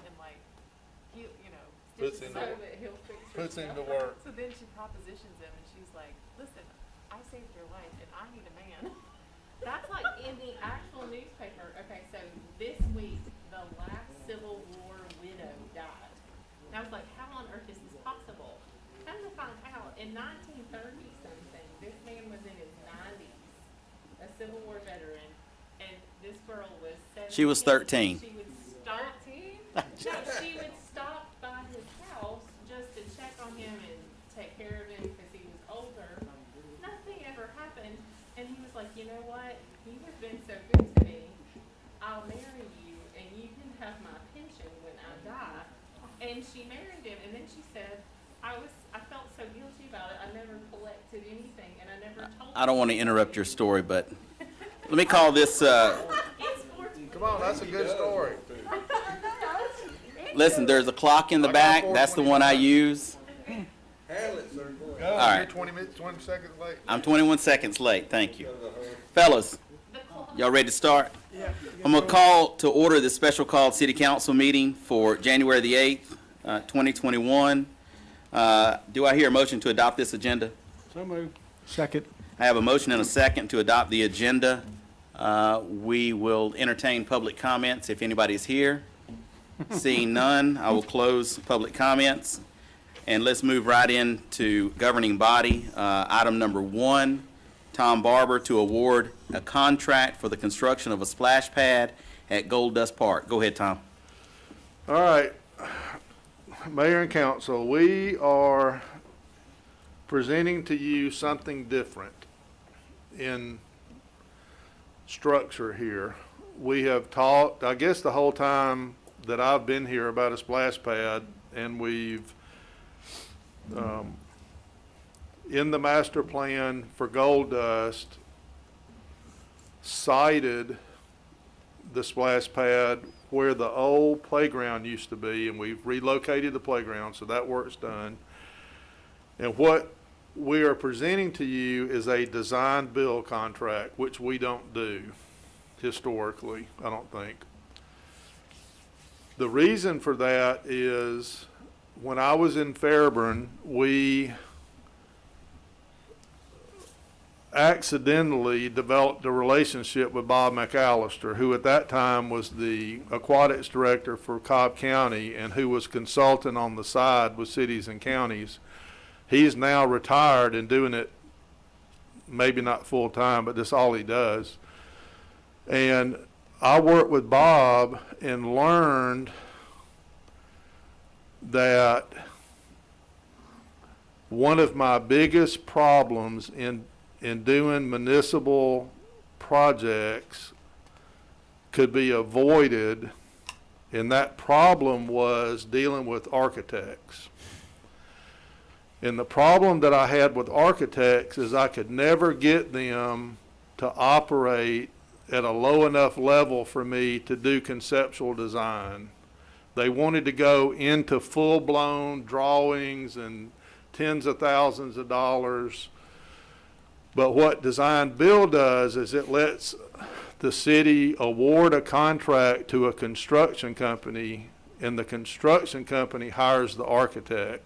and like, he, Puts stitches in so the- that he'll fix Puts herself. him to work. So then she propositions him, and she's like, "Listen, I saved your life, and I need a man." That's like in the actual newspaper. Okay, so this week, the last Civil War widow died. And I was like, how on earth is this possible? Come to find out, in 1930 something, this man was in his 90s, a Civil War veteran, and this girl was 17. She was 13. She would stop. No, she would stop by his house just to check on him and take care of him because he was older. Nothing ever happened. And he was like, you know what? You have been so good to me. I'll marry you, and you can have my pension when I die. And she married him, and then she said, I felt so guilty about it. I never collected anything, and I never told. I don't want to interrupt your story, but let me call this. It's 4:20. Come on, that's a good story. Listen, there's a clock in the back. That's the one I use. Go, All right. you're 20 seconds late. I'm 21 seconds late. Thank you. Fellas, y'all ready to start? Yeah. I'm going to call to order this special called City Council meeting for January the 8th, 2021. Do I hear a motion to adopt this agenda? So moved. Second. I have a motion and a second to adopt the agenda. We will entertain public comments if anybody is here. Seeing none, I will close public comments. And let's move right into governing body. Item number 1, Tom Barber to award a contract for the construction of a splash pad at Gold Dust Park. Go ahead, Tom. All right, Mayor and Council, we are presenting to you something different in structure here. We have talked, I guess, the whole time that I've been here about a splash pad, and we've in the master plan for Gold Dust cited the splash pad where the old playground used to be, and we've relocated the playground, so that work's done. And what we are presenting to you is a design build contract, which we don't do historically, I don't think. The reason for that is when I was in Fairburn, we accidentally developed a relationship with Bob McAllister, who at that time was the aquatics director for Cobb County and who was consultant on the side with cities and counties. He's now retired and doing it maybe not full time, but that's all he does. And I worked with Bob and learned that one of my biggest problems in doing municipal projects could be avoided, and that problem was dealing with architects. And the problem that I had with architects is I could never get them to operate at a low enough level for me to do conceptual design. They wanted to go into full-blown drawings and tens of thousands of dollars. But what design build does is it lets the city award a contract to a construction company, and the construction company hires the architect.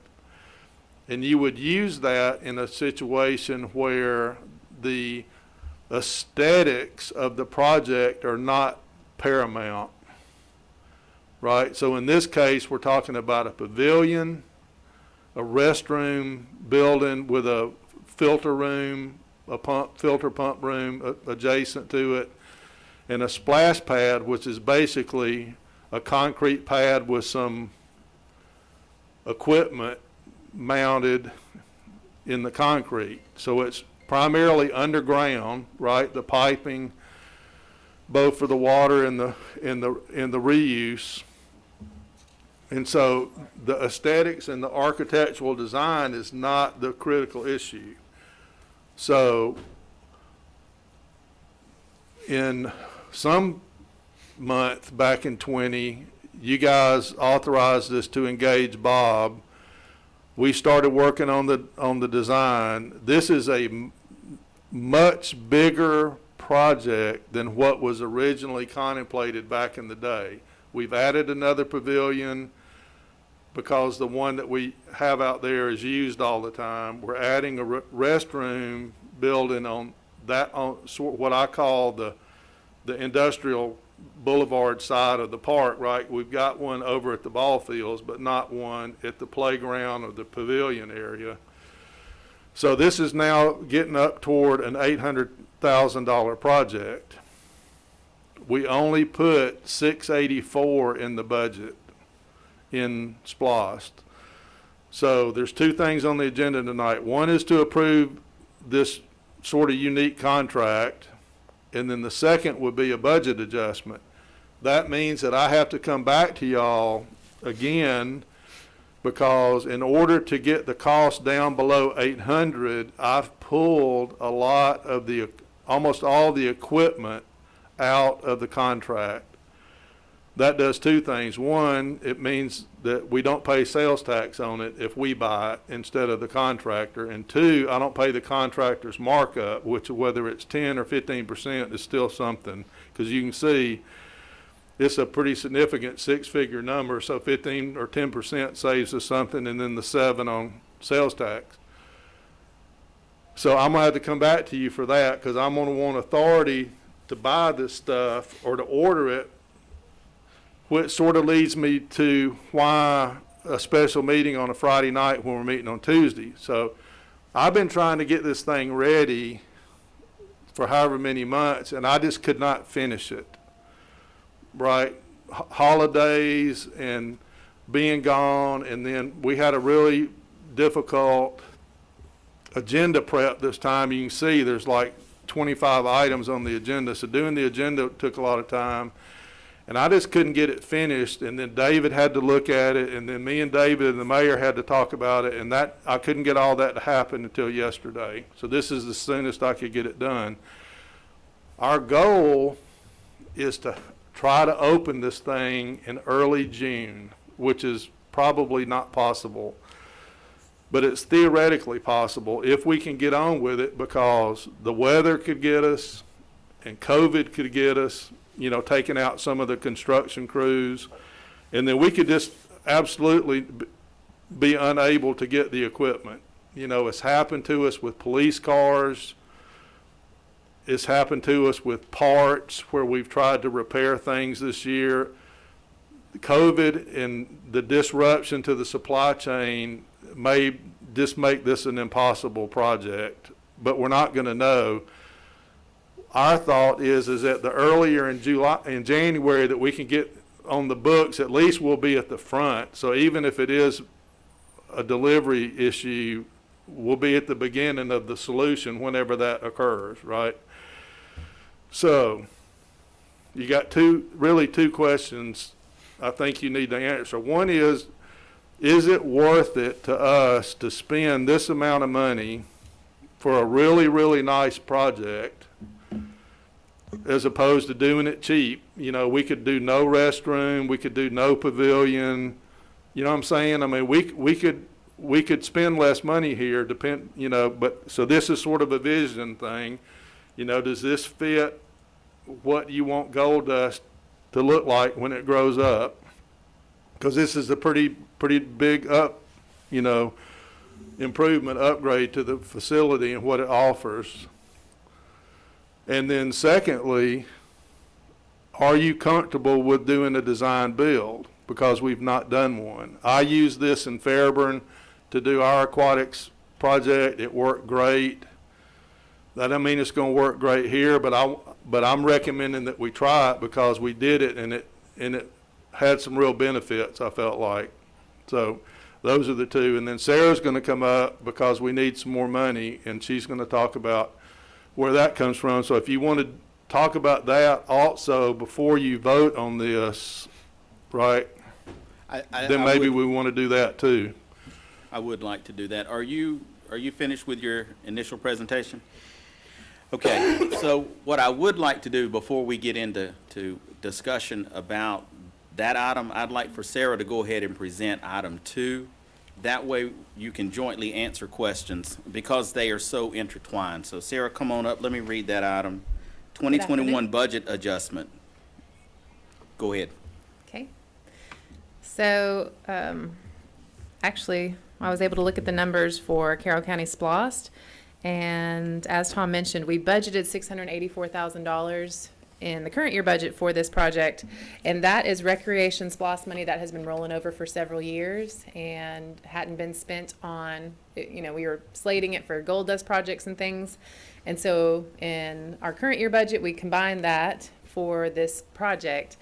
And you would use that in a situation where the aesthetics of the project are not paramount, right? So in this case, we're talking about a pavilion, a restroom building with a filter room, a filter pump room adjacent to it, and a splash pad, which is basically a concrete pad with some equipment mounted in the concrete. So it's primarily underground, right? The piping, both for the water and the reuse. And so the aesthetics and the architectural design is not the critical issue. So in some month back in 20, you guys authorized us to engage Bob. We started working on the design. This is a much bigger project than what was originally contemplated back in the day. We've added another pavilion because the one that we have out there is used all the time. We're adding a restroom building on that, on what I call the industrial boulevard side of the park, right? We've got one over at the ball fields, but not one at the playground or the pavilion area. So this is now getting up toward an $800,000 project. We only put $684 in the budget in SPLOST. So there's two things on the agenda tonight. One is to approve this sort of unique contract, and then the second would be a budget adjustment. That means that I have to come back to y'all again, because in order to get the cost down below 800, I've pulled a lot of the, almost all the equipment out of the contract. That does two things. One, it means that we don't pay sales tax on it if we buy it instead of the contractor. And two, I don't pay the contractor's markup, which whether it's 10 or 15% is still something, because you can see it's a pretty significant six-figure number, so 15 or 10% saves us something, and then the 7 on sales tax. So I'm gonna have to come back to you for that, because I'm gonna want authority to buy this stuff or to order it, which sort of leads me to why a special meeting on a Friday night when we're meeting on Tuesday. So I've been trying to get this thing ready for however many months, and I just could not finish it. Right, holidays and being gone, and then we had a really difficult agenda prep this time. You can see there's like 25 items on the agenda, so doing the agenda took a lot of time, and I just couldn't get it finished. And then David had to look at it, and then me and David and the mayor had to talk about it, and that I couldn't get all that to happen until yesterday. So this is the soonest I could get it done. Our goal is to try to open this thing in early June, which is probably not possible, but it's theoretically possible if we can get on with it, because the weather could get us and COVID could get us, you know, taking out some of the construction crews, and then we could just absolutely be unable to get the equipment. You know, it's happened to us with police cars. It's happened to us with parts where we've tried to repair things this year. COVID and the disruption to the supply chain may just make this an impossible project, but we're not going to know. Our thought is that the earlier in January that we can get on the books, at least we'll be at the front. So even if it is a delivery issue, we'll be at the beginning of the solution whenever that occurs, right? So you got really two questions I think you need to answer. One is it worth it to us to spend this amount of money for a really, really nice project as opposed to doing it cheap? You know, we could do no restroom, we could do no pavilion. You know what I'm saying? I mean, we could spend less money here, you know, but so this is sort of a vision thing. You know, does this fit what you want Gold Dust to look like when it grows up? Because this is a pretty big improvement, upgrade to the facility and what it offers. And then secondly, are you comfortable with doing a design build? Because we've not done one. I used this in Fairburn to do our aquatics project. It worked great. That doesn't mean it's going to work great here, but I'm recommending that we try it because we did it and it had some real benefits, I felt like. So those are the two. And then Sarah's going to come up because we need some more money, and she's going to talk about where that comes from. So if you want to talk about that also before you vote on this, right, then maybe we want to do that too. I would like to do that. Are you finished with your initial presentation? Okay, so what I would like to do before we get into discussion about that item, I'd like for Sarah to go ahead and present item 2. That way you can jointly answer questions because they are so intertwined. So Sarah, come on up. Let me read that item. 2021 budget adjustment. Go ahead. Okay. So, actually, I was able to look at the numbers for Carroll County SPLOST, and as Tom mentioned, we budgeted $684,000 in the current year budget for this project, and that is recreation SPLOST money that has been rolling over for several years and hadn't been spent on, you know, we were slating it for gold dust projects and things, and so in our current year budget, we combined that for this project.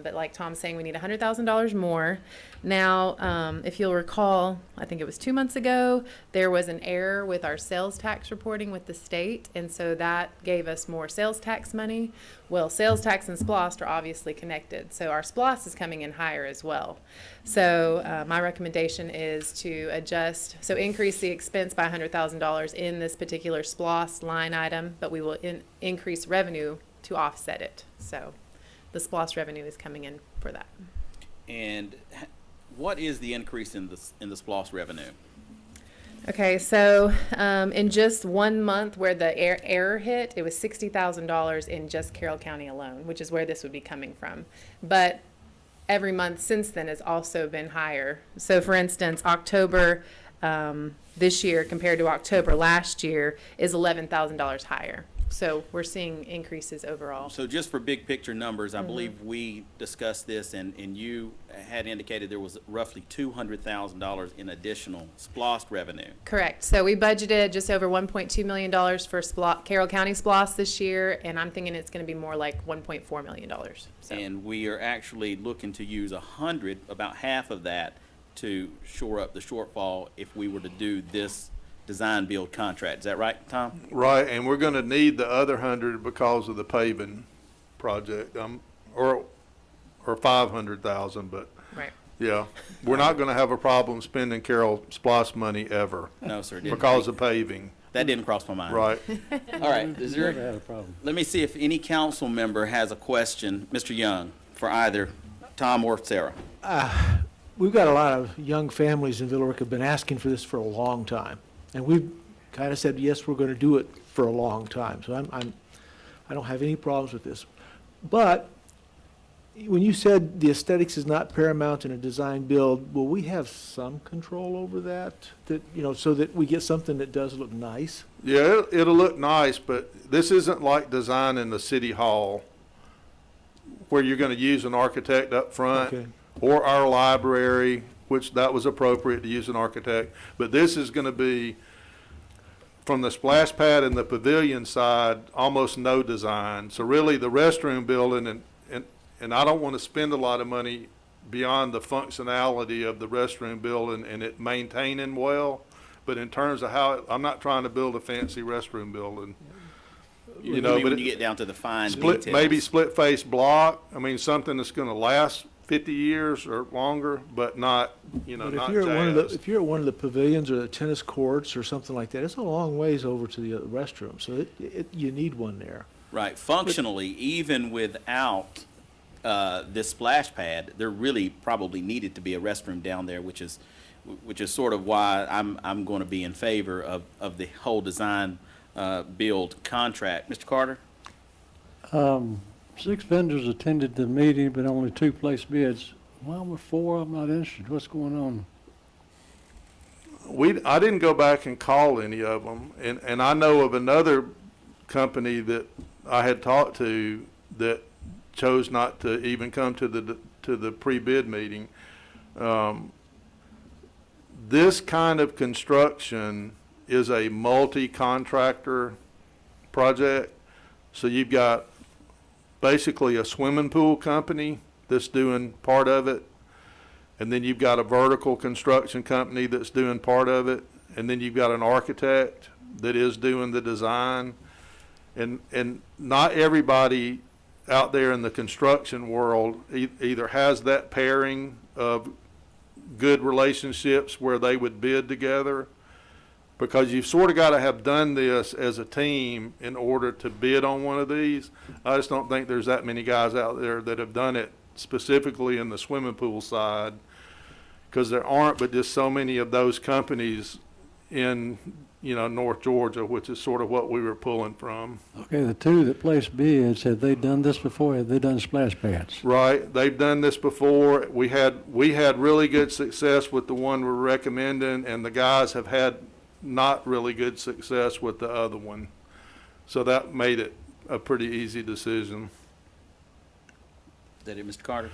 But like Tom's saying, we need $100,000 more. Now, if you'll recall, I think it was 2 months ago, there was an error with our sales tax reporting with the state, and so that gave us more sales tax money. Well, sales tax and SPLOST are obviously connected, so our SPLOST is coming in higher as well. So my recommendation is to adjust, so increase the expense by $100,000 in this particular SPLOST line item, but we will increase revenue to offset it. So the SPLOST revenue is coming in for that. And what is the increase in the SPLOST revenue? Okay, so in just 1 month where the error hit, it was $60,000 in just Carroll County alone, which is where this would be coming from. But every month since then has also been higher. So for instance, October this year compared to October last year is $11,000 higher. So we're seeing increases overall. So just for big picture numbers, I believe we discussed this, and you had indicated there was roughly $200,000 in additional SPLOST revenue. Correct. So we budgeted just over $1.2 million for Carroll County SPLOST this year, and I'm thinking it's going to be more like $1.4 million. So. And we are actually looking to use about half of that to shore up the shortfall if we were to do this design build contract. Is that right, Tom? Right, and we're gonna need the other 100 because of the paving project, or 500,000, but Right. yeah, we're not gonna have a problem spending Carroll SPLOST money ever No, sir. because of paving, That didn't cross my mind. right? All right. Is there? Never had a problem. Let me see if any council member has a question, Mr. Young, for either Tom or Sarah. We've got a lot of young families in Villa Rica have been asking for this for a long time. And we've kind of said, yes, we're going to do it for a long time. So I don't have any problems with this. But when you said the aesthetics is not paramount in a design build, will we have some control over that? That, you know, so that we get something that does look nice? Yeah, it'll look nice, but this isn't like designing the city hall where you're gonna use an architect up front. Okay. Or our library, which that was appropriate to use an architect. But this is gonna be, from the splash pad and the pavilion side, almost no design. So really, the restroom building, and I don't wanna spend a lot of money beyond the functionality of the restroom building and it maintaining well. But in terms of how, I'm not trying to build a fancy restroom building. You know, When but you get down to the fine split, details. maybe split face block, I mean, something that's gonna last 50 years or longer, but not, you know, But not if you're at one of the, jazz. if you're at one of the pavilions or the tennis courts or something like that, it's a long ways over to the restroom. So you need one there. Right. Functionally, even without this splash pad, there really probably needed to be a restroom down there, which is sort of why I'm going to be in favor of the whole design build contract. Mr. Carter? 6 vendors attended the meeting, but only 2 placed bids. Why were 4 of them not interested? What's going on? I didn't go back and call any of them, and I know of another company that I had talked to that chose not to even come to the pre-bid meeting. This kind of construction is a multi-contractor project, so you've got basically a swimming pool company that's doing part of it, and then you've got a vertical construction company that's doing part of it, and then you've got an architect that is doing the design, and not everybody out there in the construction world either has that pairing of good relationships where they would bid together, because you've sort of got to have done this as a team in order to bid on one of these. I just don't think there's that many guys out there that have done it specifically in the swimming pool side, because there aren't but just so many of those companies in, North Georgia, which is sort of what we were pulling from. Okay, the two that placed bids, have they done this before? Have they done splash pads? Right, they've done this before. We had really good success with the one we're recommending, and the guys have had not really good success with the other one. So that made it a pretty easy decision. Is that it, Mr. Carter?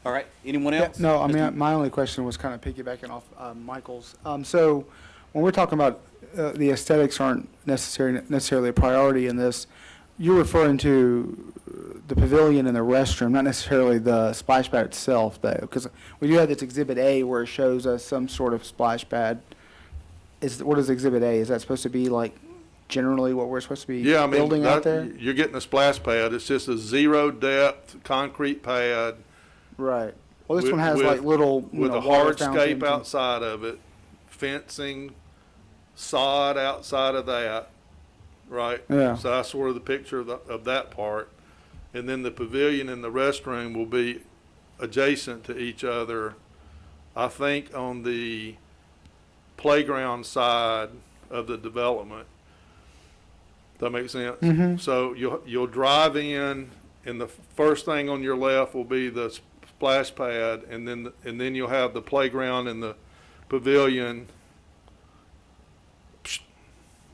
All right, anyone else? No, I Mr. mean, my only question was kind of piggybacking off Michael's. So when we're talking about the aesthetics aren't necessarily a priority in this, you're referring to the pavilion and the restroom, not necessarily the splash pad itself, though, because we do have this Exhibit A where it shows us some sort of splash pad. What is Exhibit A? Is that supposed to be like generally what we're supposed to be Yeah, I mean, building out there? you're getting a splash pad. It's just a zero depth concrete pad Right. Well, this with- one has with- like little, with a water hardscape fountains and- outside of it, fencing, sod outside of that, right? Yeah. So that's sort of the picture of that part. And then the pavilion and the restroom will be adjacent to each other, I think, on the playground side of the development. That makes sense? Mhm. So you'll drive in, and the first thing on your left will be the splash pad, and then you'll have the playground and the pavilion,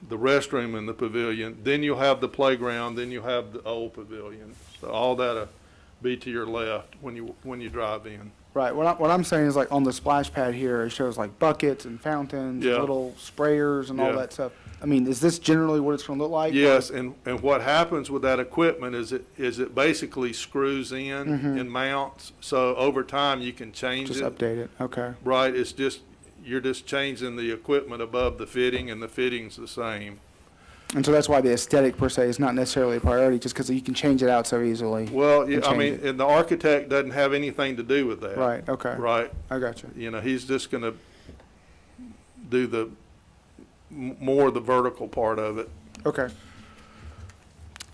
the restroom in the pavilion. Then you'll have the playground. Then you'll have the old pavilion. So all that'll be to your left when you drive in. Right. What I'm saying is like on the splash pad here, it shows like buckets and fountains, Yeah. little sprayers and all Yeah. that stuff. I mean, is this generally what it's going to look like? Yes, and what happens with that equipment is it basically screws in and mounts. So over time you can change Just it. update it. Okay. Right, you're just changing the equipment above the fitting, and the fitting's the same. And so that's why the aesthetic per se is not necessarily a priority, just because you can change it out so easily. Well, yeah, And I change mean, it. and the architect doesn't have anything to do with that. Right. Okay. Right, I got you. he's just gonna do the more the vertical part of it. Okay.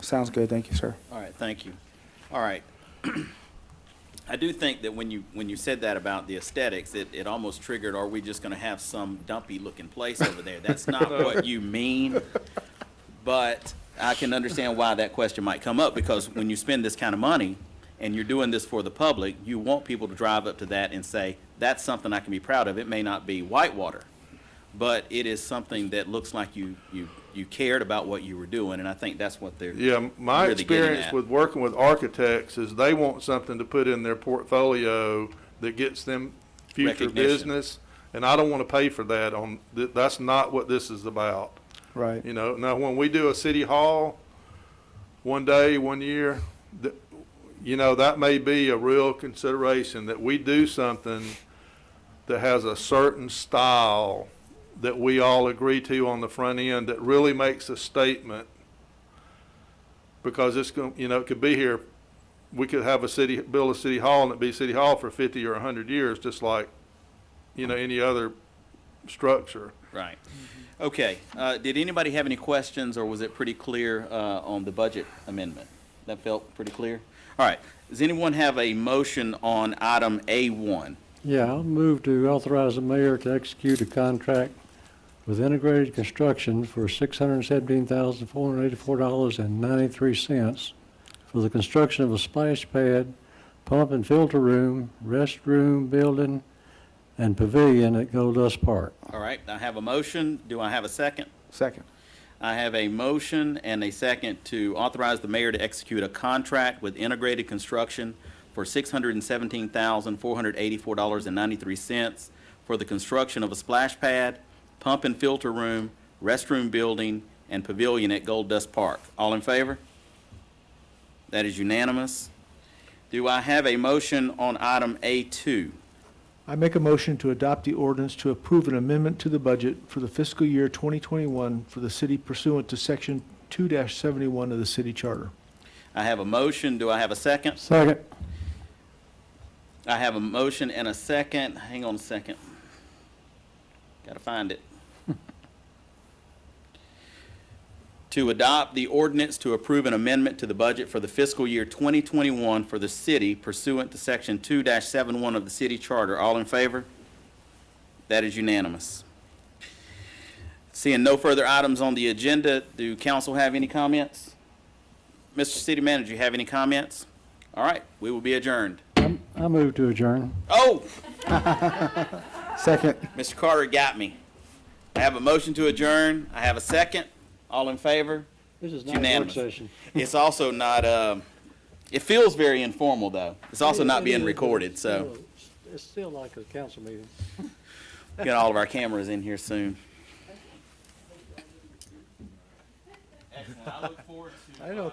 Sounds good. Thank you, sir. All right, thank you. All right. I do think that when you said that about the aesthetics, it almost triggered, are we just gonna have some dumpy looking place over there? That's not what you mean, but I can understand why that question might come up, because when you spend this kind of money and you're doing this for the public, you want people to drive up to that and say, that's something I can be proud of. It may not be Whitewater, but it is something that looks like you cared about what you were doing, and I think that's what they're Yeah, my really getting experience at. with working with architects is they want something to put in their portfolio that gets them future Recognition. business, and I don't want to pay for that that's not what this is about. Right. Now when we do a city hall, one day, 1 year, that may be a real consideration, that we do something that has a certain style that we all agree to on the front end that really makes a statement. Because it's going, it could be here, we could have build a city hall and it be city hall for 50 or 100 years, just like, any other structure. Right. Okay, did anybody have any questions, or was it pretty clear on the budget amendment? That felt pretty clear? All right, does anyone have a motion on item A1? Yeah, I'll move to authorize the mayor to execute a contract with Integrated Construction for $617,484.93 for the construction of a splash pad, pump and filter room, restroom building, and pavilion at Goldust Park. All right, I have a motion. Do I have a second? Second. I have a motion and a second to authorize the mayor to execute a contract with Integrated Construction for $617,484.93 for the construction of a splash pad, pump and filter room, restroom building, and pavilion at Goldust Park. All in favor? That is unanimous. Do I have a motion on item A2? I make a motion to adopt the ordinance to approve an amendment to the budget for the fiscal year 2021 for the city pursuant to Section 2-71 of the city charter. I have a motion. Do I have a second? Second. I have a motion and a second. Hang on a second. Gotta find it. To adopt the ordinance to approve an amendment to the budget for the fiscal year 2021 for the city pursuant to Section 2-71 of the city charter. All in favor? That is unanimous. Seeing no further items on the agenda, do council have any comments? Mr. City Manager, you have any comments? All right, we will be adjourned. I move to adjourn. Oh, Second. Mr. Carter got me. I have a motion to adjourn. I have a second. All in favor? This is It's not a work unanimous. session. It's also not, it feels very informal, though. It's also not It being is, but recorded, it's so still- It's still like a council meeting. get all of our cameras in here soon. Excellent. I look forward to. I know